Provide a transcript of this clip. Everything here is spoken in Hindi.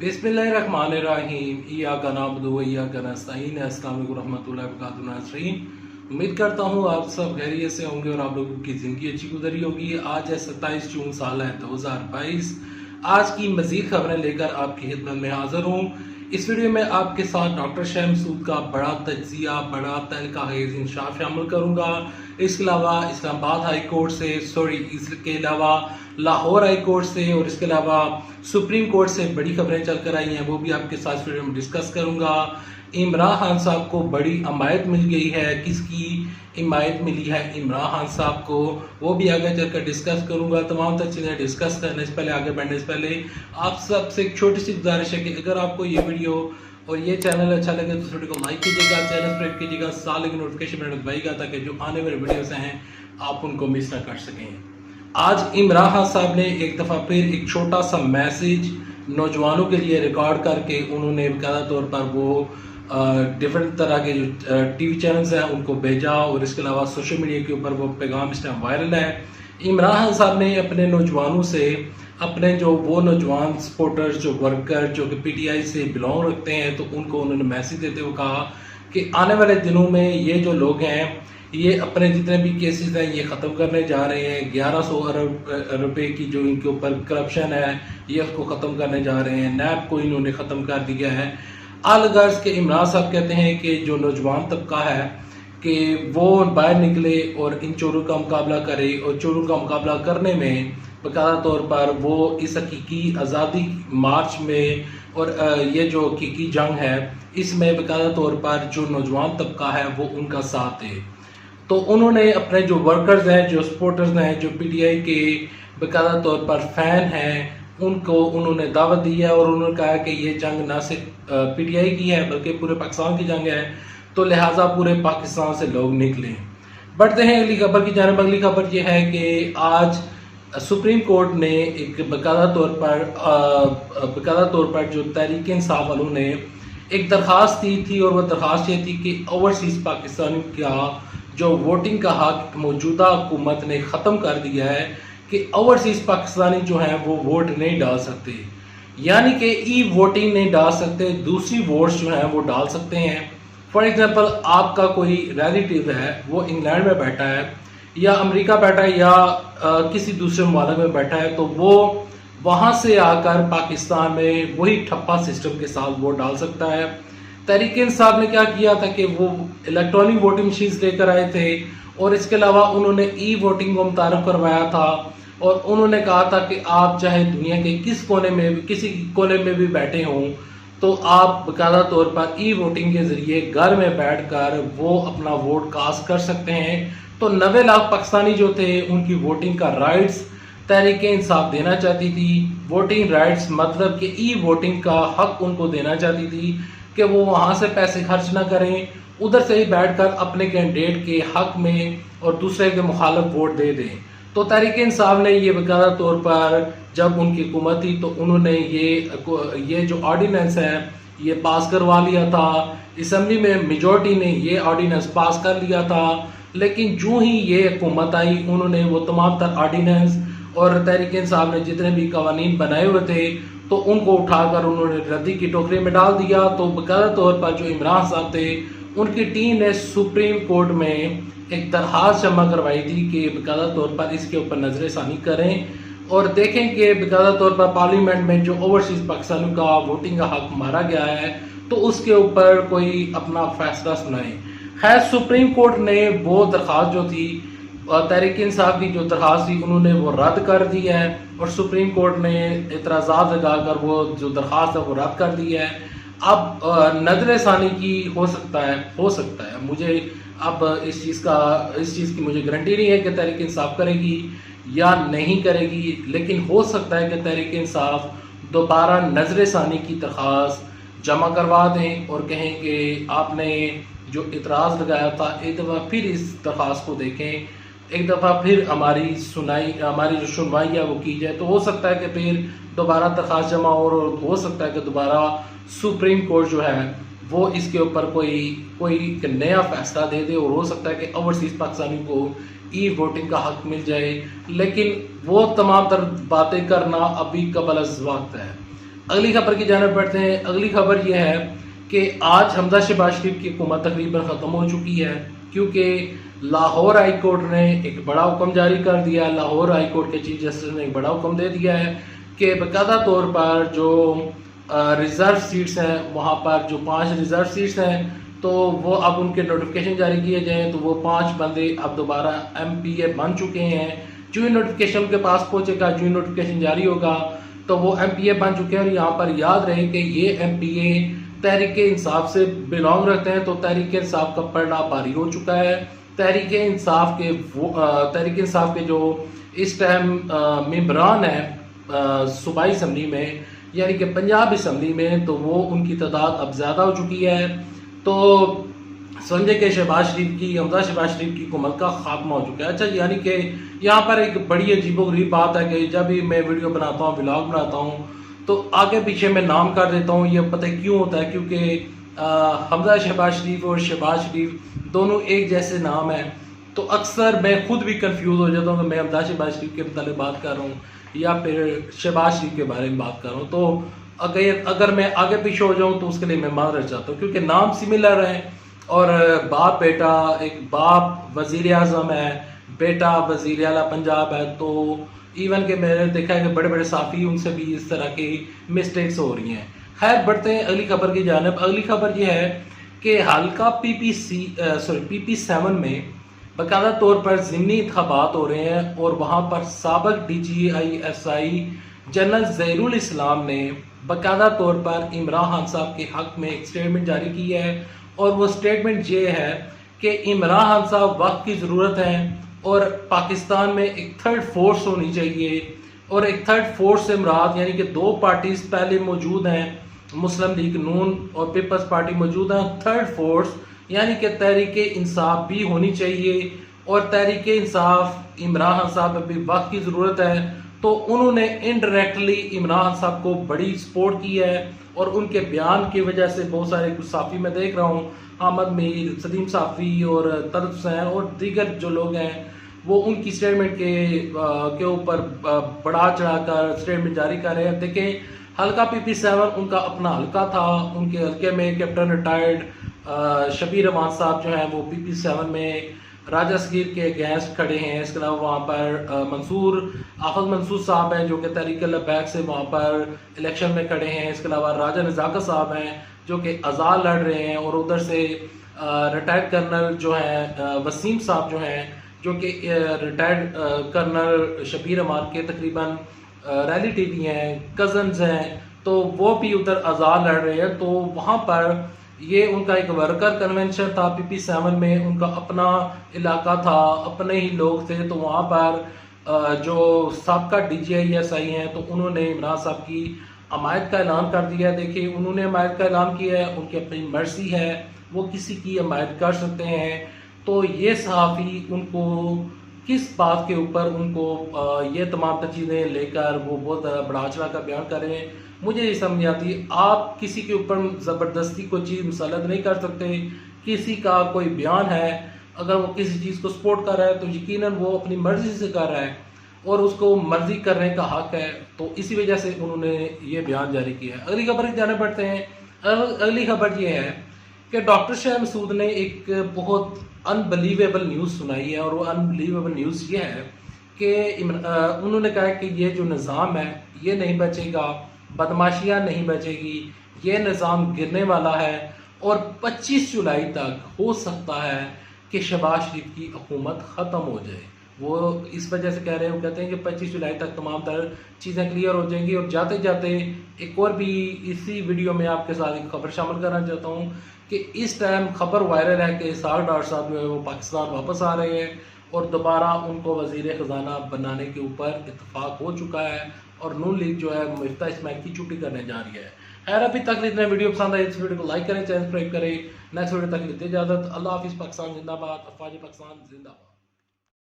बिस्मिल्लाहिर्रहमानिर्रहीम इय्याका नअबुदु व इय्याका नस्तईन। अस्सलाम वालेकुम रहमतुल्लाहि व बरकातुहू नाज़रीन, उम्मीद करता हूँ आप सब खैरियत से होंगे और आप लोगों की ज़िंदगी अच्छी गुजरी होगी। आज है 27 जून साल है 2022। आज की मज़ीद खबरें लेकर आपकी खिदमत में हाज़िर हूँ। इस वीडियो में आपके साथ डॉक्टर शाह मसूद का बड़ा तज्ज़िया, बड़ा तहलका-खेज़ इंकशाफ शामिल करूँगा। इसके अलावा इस्लामाबाद हाई कोर्ट से इसके अलावा लाहौर हाई कोर्ट से और इसके अलावा सुप्रीम कोर्ट से बड़ी खबरें चल कर आई हैं, वो भी आपके साथ वीडियो में डिस्कस करूँगा। इमरान खान साहब को बड़ी हिमायत मिल गई है। किसकी हिमायत मिली है इमरान खान साहब को, वो भी आगे चलकर डिस्कस करूंगा। तमाम तर चीज़ें डिस्कस करने से पहले, आगे बढ़ने से पहले आप सबसे एक छोटी सी गुजारिश है कि अगर आपको ये वीडियो और ये चैनल अच्छा लगे तो वीडियो को लाइक कीजिएगा, चैनल सब्सक्राइब कीजिएगा, साथ लेकिन नोटिफिकेशन बटन दबाइएगा ताकि जो आने वाले वीडियोस हैं आप उनको मिस ना कर सकें। आज इमरान खान साहब ने एक दफ़ा फिर एक छोटा सा मैसेज नौजवानों के लिए रिकॉर्ड करके उन्होंने बाकायदा तौर पर वो डिफरेंट तरह के जो टीवी चैनल्स हैं उनको भेजा और इसके अलावा सोशल मीडिया के ऊपर वो पैगाम इस टाइम वायरल है। इमरान खान साहब ने अपने नौजवानों से, अपने जो वो नौजवान सपोर्टर्स, जो वर्कर जो कि पीटीआई से बिलोंग रखते हैं, तो उनको उन्होंने मैसेज देते हुए कहा कि आने वाले दिनों में ये जो लोग हैं ये अपने जितने भी केसेस हैं ये ख़त्म करने जा रहे हैं। 1100 अरब रुपए की जो इनके ऊपर करप्शन है ये उसको ख़त्म करने जा रहे हैं। नैब को इन्होंने ख़त्म कर दिया है। अलगर्ज के इमरान साहब कहते हैं कि जो नौजवान तबका है कि वो बाहर निकले और इन चोरों का मुकाबला करे और चोरों का मुकाबला करने में बाकायदा तौर पर वो इस हकीकी आज़ादी मार्च में और ये जो हकीकी जंग है इसमें बाकायदा तौर पर जो नौजवान तबका है वो उनका साथ दे। तो उन्होंने अपने जो वर्कर्स हैं, जो सपोर्टर्स हैं, जो पीटीआई के बाकायदा तौर पर फैन हैं, उनको उन्होंने दावत दी है और उन्होंने कहा कि ये जंग ना सिर्फ पीटीआई की है बल्कि पूरे पाकिस्तान की जंग है, तो लिहाजा पूरे पाकिस्तान से लोग निकलें। बढ़ते हैं अगली खबर की जानिब। अगली खबर ये है कि आज सुप्रीम कोर्ट ने एक बाकायदा तौर पर जो तहरीक इंसाफ वालों ने एक दरख्वास्त दी थी और वह दरख्वास्त ये थी कि ओवरसीज़ पाकिस्तानी का जो वोटिंग का हक मौजूदा हुकूमत ने ख़त्म कर दिया है कि ओवरसीज़ पाकिस्तानी जो हैं वो वोट नहीं डाल सकते, यानी कि ई वोटिंग नहीं डाल सकते, दूसरी वोट्स जो हैं वो डाल सकते हैं। फॉर एग्जांपल आपका कोई रिलेटिव है, वो इंग्लैंड में बैठा है या अमेरिका बैठा है या किसी दूसरे मुल्क में बैठा है, तो वो वहाँ से आकर पाकिस्तान में वही ठप्पा सिस्टम के साथ वोट डाल सकता है। तहरीक इंसाफ ने क्या किया था कि वो इलेक्ट्रॉनिक वोटिंग मशीन्स लेकर आए थे और इसके अलावा उन्होंने ई वोटिंग को मुतारफ करवाया था और उन्होंने कहा था कि आप चाहे दुनिया के किसी कोने में भी बैठे हों तो आप बाकायदा तौर पर ई वोटिंग के ज़रिए घर में बैठकर वो अपना वोट कास्ट कर सकते हैं। तो 90 लाख पाकिस्तानी जो थे उनकी वोटिंग का राइट्स तहरीक इंसाफ देना चाहती थी। वोटिंग राइट्स मतलब कि ई वोटिंग का हक उनको देना चाहती थी कि वो वहाँ से पैसे खर्च ना करें, उधर से ही बैठकर अपने कैंडिडेट के हक में और दूसरे के मुखालिफ वोट दे दें। तो तहरीक इंसाफ ने ये बाकायदा तौर पर जब उनकी हुकूमत थी तो उन्होंने ये जो ऑर्डिनेंस है ये पास करवा लिया था। असम्बली में मेजॉरिटी ने ये ऑर्डिनेंस पास कर लिया था, लेकिन जो ही ये हुकूमत आई उन्होंने वो तमाम तर ऑर्डिनेंस और तहरीक इंसाफ ने जितने भी कवानीन बनाए हुए थे तो उनको उठाकर उन्होंने रद्दी की टोकरी में डाल दिया। तो बाकायदा तौर पर जो इमरान साहब थे उनकी टीम ने सुप्रीम कोर्ट में एक दरख्वास्त जमा करवाई थी कि बाकायदा तौर पर इसके ऊपर नजरसानी करें और देखें कि बाकायदा तौर पर पार्लियामेंट में जो ओवरसीज़ पाकिस्तानियों का वोटिंग का हक मारा गया है तो उसके ऊपर कोई अपना फैसला सुनाए। खैर सुप्रीम कोर्ट ने वो दरख्वास्त जो थी तहरीक इंसाफ की जो दरख्वास्त थी उन्होंने वो रद्द कर दी है और सुप्रीम कोर्ट ने एतराज़ात लगाकर वो जो दरख्वास्त है वो रद्द कर दी है। अब नजरसानी की हो सकता है मुझे अब इस चीज़ की मुझे गारंटी नहीं है कि तहरीक इंसाफ करेगी या नहीं करेगी, लेकिन हो सकता है कि तहरीक इंसाफ दोबारा नजरसानी की दरख्वास्त जमा करवा दें और कहें कि आपने जो इतराज़ लगाया था एक दफ़ा फिर इस दरख्वास्त को देखें, एक दफ़ा फिर हमारी जो सुनवाई है वो की जाए। तो हो सकता है कि फिर दोबारा दरख्वास्त जमा और हो सकता है कि दोबारा सुप्रीम कोर्ट जो है वो इसके ऊपर कोई नया फैसला दे दे और हो सकता है कि ओवरसीज़ पाकिस्तानी को ई वोटिंग का हक मिल जाए, लेकिन वो तमाम तर बातें करना अभी कबल अज़ वक्त है। अगली खबर की जानिब बढ़ते हैं। अगली खबर यह है कि आज हमजा शहबाज शरीफ की हुकूमत तकरीबन ख़त्म हो चुकी है, क्योंकि लाहौर हाई कोर्ट ने एक बड़ा हुक्म जारी कर दिया। लाहौर हाई कोर्ट के चीफ जस्टिस ने एक बड़ा हुक्म दे दिया है कि बाकायदा तौर पर जो रिज़र्व सीट्स हैं, वहाँ पर जो 5 रिज़र्व सीट्स हैं, तो वो अब उनके नोटिफिकेशन जारी किए जाएँ। तो वो 5 बंदे अब दोबारा MPA बन चुके हैं। जो ही नोटिफिकेशन उनके पास पहुँचेगा, जो ही नोटिफिकेशन जारी होगा, तो वो MPA बन चुके हैं। और यहाँ पर याद रहे कि ये MPA तहरीक इंसाफ से बिलोंग रखते हैं, तो तहरीक इंसाफ का पलड़ा भारी हो चुका है। तहरीक इंसाफ के जो इस टाइम मेंबरान हैं सूबाई असम्बली में, यानी कि पंजाब असम्बली में, तो वो उनकी तादाद अब ज़्यादा हो चुकी है। तो समझे कि हमजा शहबाज शरीफ की हुकूमत का खात्मा हो चुका है। अच्छा, यानी कि यहाँ पर एक बड़ी अजीबोगरीब बात है कि जब भी मैं वीडियो बनाता हूँ, व्लॉग बनाता हूँ, तो आगे पीछे मैं नाम कर देता हूँ। ये पता क्यों होता है? क्योंकि हमजा शहबाज शरीफ और शहबाज शरीफ दोनों एक जैसे नाम हैं, तो अक्सर मैं खुद भी कंफ्यूज हो जाता हूँ कि मैं हमजा शहबाज शरीफ के मतलब बात कर रहा हूँ या फिर शहबाज शरीफ के बारे में बात कर रहा हूँ। तो अगर मैं आगे पीछे हो जाऊँ तो उसके लिए मैं माफ़ चाहता हूँ, क्योंकि नाम सिमिलर है और बाप बेटा, एक बाप वज़ीर आज़म है, बेटा वज़ीर आला पंजाब है। तो इवन के मैंने देखा है कि बड़े बड़े साफ़ी उनसे भी इस तरह की मिस्टेक्स हो रही हैं। खैर, बढ़ते हैं अगली खबर की जानिब। अगली खबर यह है कि हल्का PP7 में बाकायदा तौर पर ज़िमनी इंतखाबात हो रहे हैं, और वहाँ पर साबिक़ DGI जनरल ज़हीरुल इस्लाम ने बाकायदा तौर पर इमरान खान साहब के हक़ में एक स्टेटमेंट जारी की है। और वो स्टेटमेंट ये है कि इमरान खान साहब वक्त की ज़रूरत है, और पाकिस्तान में एक थर्ड फोर्स होनी चाहिए। और एक थर्ड फोर्स से मुराद यानी कि 2 पार्टीज पहले मौजूद हैं, मुस्लिम लीग नून और पीपल्स पार्टी मौजूद हैं। थर्ड फोर्स यानी कि तहरीक इंसाफ भी होनी चाहिए, और तहरीक इंसाफ इमरान खान साहब अभी वक्त की ज़रूरत है। तो उन्होंने इनडायरेक्टली इमरान खान साहब को बड़ी सपोर्ट की है, और उनके बयान की वजह से बहुत सारे कुछ साफ़ी में देख रहा हूँ, अहमद मीर, सलीम साफ़ी और तलत हुसैन और दीगर जो लोग हैं, वो उनकी स्टेटमेंट के ऊपर बढ़ा चढ़ाकर स्टेटमेंट जारी कर रहे हैं। देखें, हल्का PP7 उनका अपना हल्का था। उनके हल्के में कैप्टन रिटायर्ड शबीर रहमान साहब जो हैं वो PP7 में राजा सगीर के अगेंस्ट खड़े हैं। इसके अलावा वहाँ पर मंसूर साहब हैं जो कि तहरीक लबैक से वहाँ पर इलेक्शन में खड़े हैं। इसके अलावा राजा नज़ाकत साहब हैं जो कि आज़ाद लड़ रहे हैं, और उधर से रिटायर्ड कर्नल जो हैं वसीम साहब जो हैं, जो कि रिटायर्ड कर्नल शबीर रहमान के तकरीबन रिलेटिव हैं, कज़न्स हैं, तो वो भी उधर आज़ाद लड़ रहे हैं। तो वहाँ पर ये उनका एक वर्कर कन्वेंशन था। PP7 में उनका अपना इलाका था, अपने ही लोग थे। तो वहाँ पर जो साबका DGI हैं, तो उन्होंने इमरान साहब की हमायत का ऐलान कर दिया। देखिए, उन्होंने हमायत का ऐलान किया है, उनकी अपनी मर्जी है, वो किसी की हमायत कर सकते हैं। तो ये सहाफ़ी उनको किस बात के ऊपर उनको ये तमाम चीज़ें लेकर वो बहुत बढ़ा चढ़ा कर बयान कर रहे हैं, मुझे ये समझ नहीं आती। आप किसी के ऊपर ज़बरदस्ती कोई चीज़ मुसल्लत नहीं कर सकते। किसी का कोई बयान है, अगर वो किसी चीज़ को सपोर्ट कर रहा है तो यकीनन वो अपनी मर्ज़ी से कर रहा है, और उसको मर्ज़ी करने का हक़ है। तो इसी वजह से उन्होंने ये बयान जारी किया है। अगली खबर की जाने बढ़ते हैं। अगली खबर ये है कि डॉक्टर शाह मसूद ने एक बहुत अनबिलीवेबल न्यूज़ सुनाई है, और वो अनबिलीवेबल न्यूज़ ये है कि उन्होंने कहा कि ये जो निज़ाम है ये नहीं बचेगा, बदमाशियाँ नहीं बचेगी, ये निज़ाम गिरने वाला है, और 25 जुलाई तक हो सकता है कि शहबाज शरीफ की हुकूमत ख़त्म हो जाए। वो इस वजह से कह रहे हैं, वो कहते हैं कि 25 जुलाई तक तमाम तर चीज़ें क्लियर हो जाएंगी। और जाते जाते एक और भी इसी वीडियो में आपके साथ एक खबर शामिल करना चाहता हूँ कि इस टाइम खबर वायरल है कि इसहाक डार साहब जो है वो पाकिस्तान वापस आ रहे हैं, और दोबारा उनको वज़ीर ख़जाना बनाने के ऊपर इत्तफाक हो चुका है, और नून लीग जो है मिफ्ता इस्माइल की छुट्टी करने जा रही है। खैर, अभी तक इतना वीडियो पसंद आए इस वीडियो को लाइक करें, चैनल सब्सक्राइब करें। नेक्स्ट वीडियो तक लेते इजाज़त। अल्लाह हाफिज़। पाकिस्तान जिंदाबाद। अफवाज पाकिस्तान जिंदाबाद।